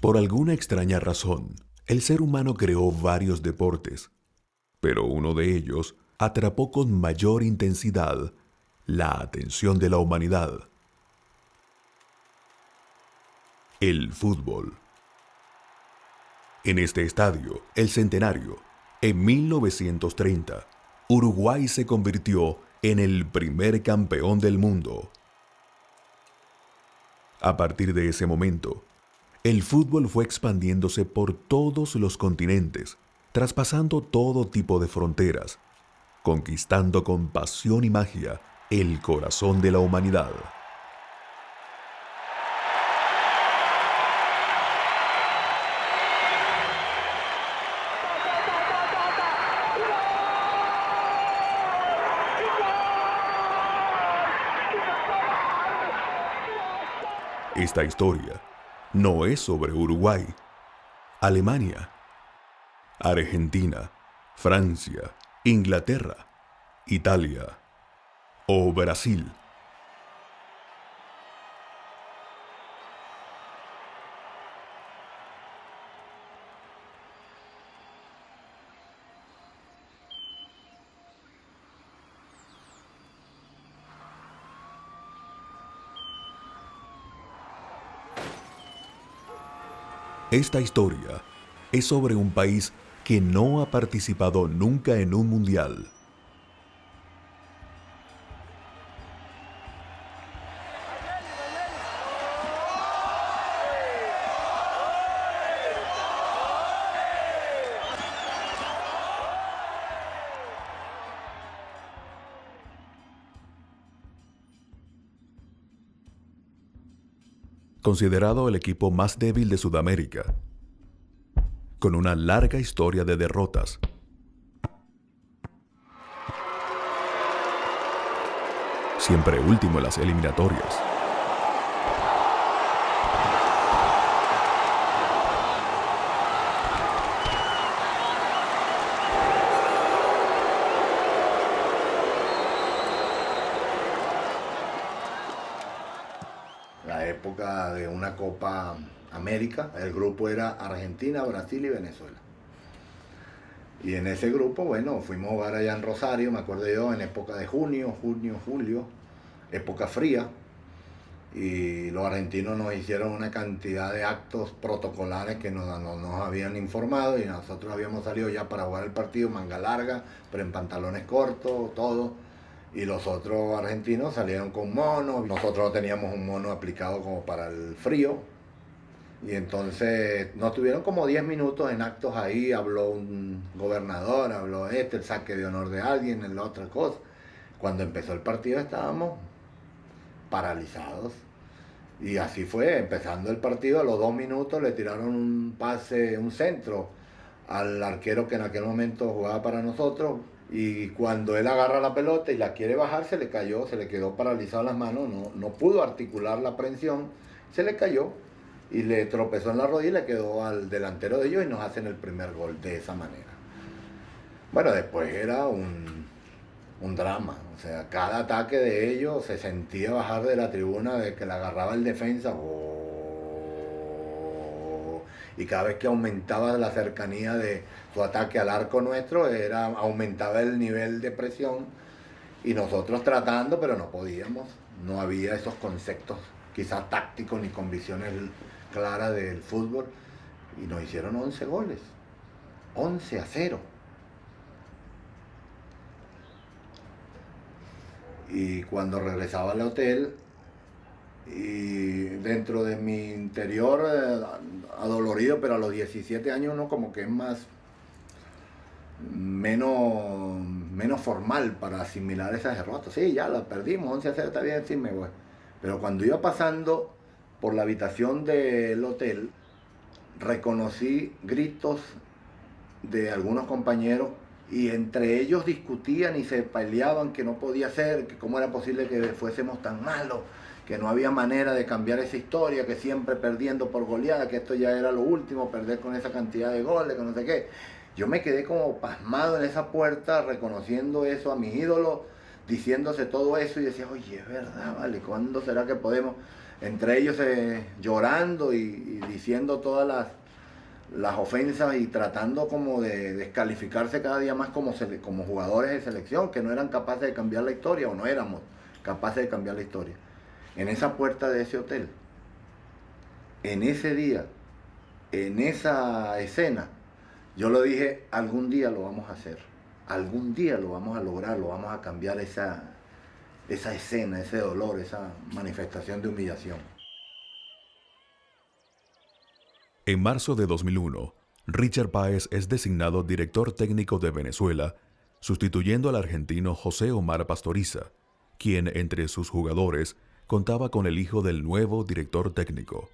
Por alguna extraña razón, el ser humano creó varios deportes, pero uno de ellos atrapó con mayor intensidad la atención de la humanidad: el fútbol. En este estadio, el Centenario, en 1930, Uruguay se convirtió en el primer campeón del mundo. A partir de ese momento, el fútbol fue expandiéndose por todos los continentes, traspasando todo tipo de fronteras, conquistando con pasión y magia el corazón de la humanidad. Esta historia no es sobre Uruguay, Alemania, Argentina, Francia, Inglaterra, Italia o Brasil. Esta historia es sobre un país que no ha participado nunca en un mundial. Considerado el equipo más débil de Sudamérica, con una larga historia de derrotas. Siempre último en las eliminatorias. La época de una Copa América, el grupo era Argentina, Brasil y Venezuela. Y en ese grupo, bueno, fuimos a jugar allá en Rosario, me acuerdo yo, en época de junio, julio, época fría. Y los argentinos nos hicieron una cantidad de actos protocolares que nos habían informado y nosotros habíamos salido ya para jugar el partido, manga larga, pero en pantalones cortos, todo. Y los otros argentinos salieron con monos, nosotros no teníamos un mono aplicado como para el frío. Y entonces nos tuvieron como 10 minutos en actos ahí, habló un gobernador, habló el saque de honor de alguien, en la otra cosa. Cuando empezó el partido estábamos paralizados. Y así fue, empezando el partido, a los 2 minutos le tiraron un pase, un centro al arquero que en aquel momento jugaba para nosotros. Y cuando él agarra la pelota y la quiere bajar, se le cayó, se le quedó paralizado las manos, no pudo articular la prensión, se le cayó y le tropezó en la rodilla y le quedó al delantero de ellos y nos hacen el primer gol de esa manera. Bueno, después era un drama, o sea, cada ataque de ellos se sentía bajar de la tribuna de que la agarraba el defensa, y cada vez que aumentaba la cercanía de su ataque al arco nuestro, aumentaba el nivel de presión y nosotros tratando, pero no podíamos, no había esos conceptos quizás tácticos ni con visiones claras del fútbol y nos hicieron 11 goles, 11-0. Y cuando regresaba al hotel, y dentro de mi interior, adolorido, pero a los 17 años uno como que es menos formal para asimilar esas derrotas. Sí, ya la perdimos, 11-0, está bien, sí me voy. Pero cuando iba pasando por la habitación del hotel, reconocí gritos de algunos compañeros y entre ellos discutían y se peleaban que no podía ser, que cómo era posible que fuésemos tan malos, que no había manera de cambiar esa historia, que siempre perdiendo por goleada, que esto ya era lo último, perder con esa cantidad de goles, que no sé qué. Yo me quedé como pasmado en esa puerta, reconociendo eso a mis ídolos, diciéndose todo eso y decía, oye, es verdad, vale, ¿cuándo será que podemos? Entre ellos llorando y diciendo todas las ofensas y tratando como de descalificarse cada día más como jugadores de selección, que no eran capaces de cambiar la historia o no éramos capaces de cambiar la historia. En esa puerta de ese hotel, en ese día, en esa escena, yo lo dije, algún día lo vamos a hacer, algún día lo vamos a lograr, lo vamos a cambiar esa escena, ese dolor, esa manifestación de humillación. En marzo de 2001, Richard Páez es designado director técnico de Venezuela, sustituyendo al argentino José Omar Pastoriza, quien entre sus jugadores contaba con el hijo del nuevo director técnico.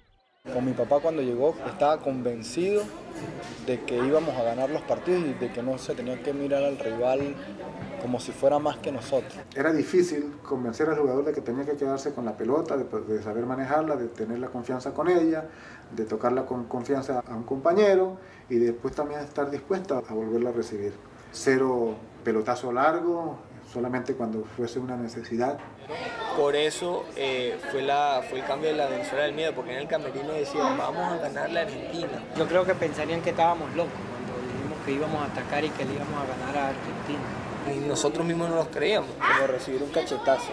Con mi papá cuando llegó estaba convencido de que íbamos a ganar los partidos y de que no se tenía que mirar al rival como si fuera más que nosotros. Era difícil convencer al jugador de que tenía que quedarse con la pelota, de saber manejarla, de tener la confianza con ella, de tocarla con confianza a un compañero y después también estar dispuesta a volverla a recibir. Cero pelotazo largo, solamente cuando fuese una necesidad. Por eso fue el cambio de la Venezuela del miedo, porque en el camerino decían, vamos a ganar la Argentina. Yo creo que pensarían que estábamos locos cuando dijimos que íbamos a atacar y que le íbamos a ganar a Argentina. Y nosotros mismos no los creíamos. Como recibir un cachetazo.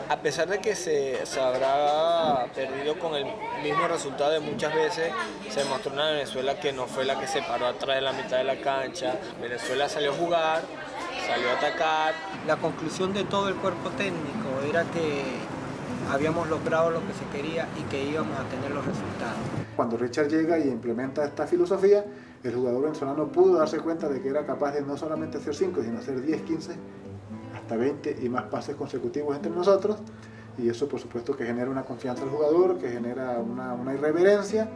A pesar de que se habrá perdido con el mismo resultado de muchas veces, se mostró una Venezuela que no fue la que se paró atrás de la mitad de la cancha. Venezuela salió a jugar, salió a atacar. La conclusión de todo el cuerpo técnico era que habíamos logrado lo que se quería y que íbamos a tener los resultados. Cuando Richard llega y implementa esta filosofía, el jugador venezolano pudo darse cuenta de que era capaz de no solamente hacer 5, sino hacer 10, 15, hasta 20 y más pases consecutivos entre nosotros, y eso por supuesto que genera una confianza al jugador, que genera una irreverencia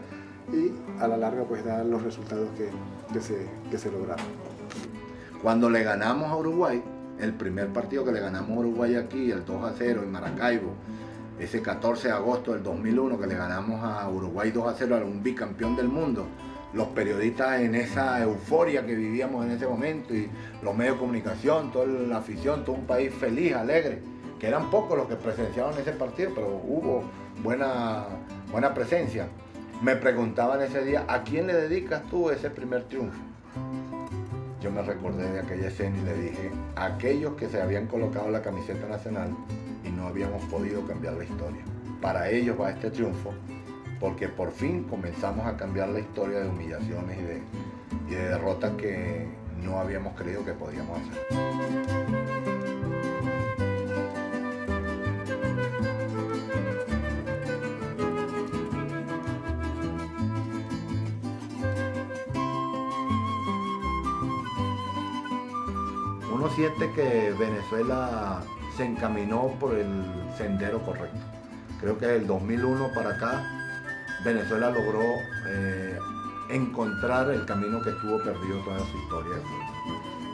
y a la larga pues da los resultados que se lograron. Cuando le ganamos a Uruguay, el primer partido que le ganamos a Uruguay aquí, el 2-0 en Maracaibo, ese 14 de agosto del 2001 que le ganamos a Uruguay 2-0 a un bicampeón del mundo, los periodistas en esa euforia que vivíamos en ese momento y los medios de comunicación, toda la afición, todo un país feliz, alegre, que eran pocos los que presenciaban ese partido, pero hubo buena presencia. Me preguntaban ese día, ¿a quién le dedicas tú ese primer triunfo? Yo me recordé de aquella escena y le dije, a aquellos que se habían colocado la camiseta nacional y no habíamos podido cambiar la historia. Para ellos va este triunfo, porque por fin comenzamos a cambiar la historia de humillaciones y de derrotas que no habíamos creído que podíamos hacer. Uno siente que Venezuela se encaminó por el sendero correcto. Creo que del 2001 para acá, Venezuela logró encontrar el camino que estuvo perdido toda su historia de fútbol.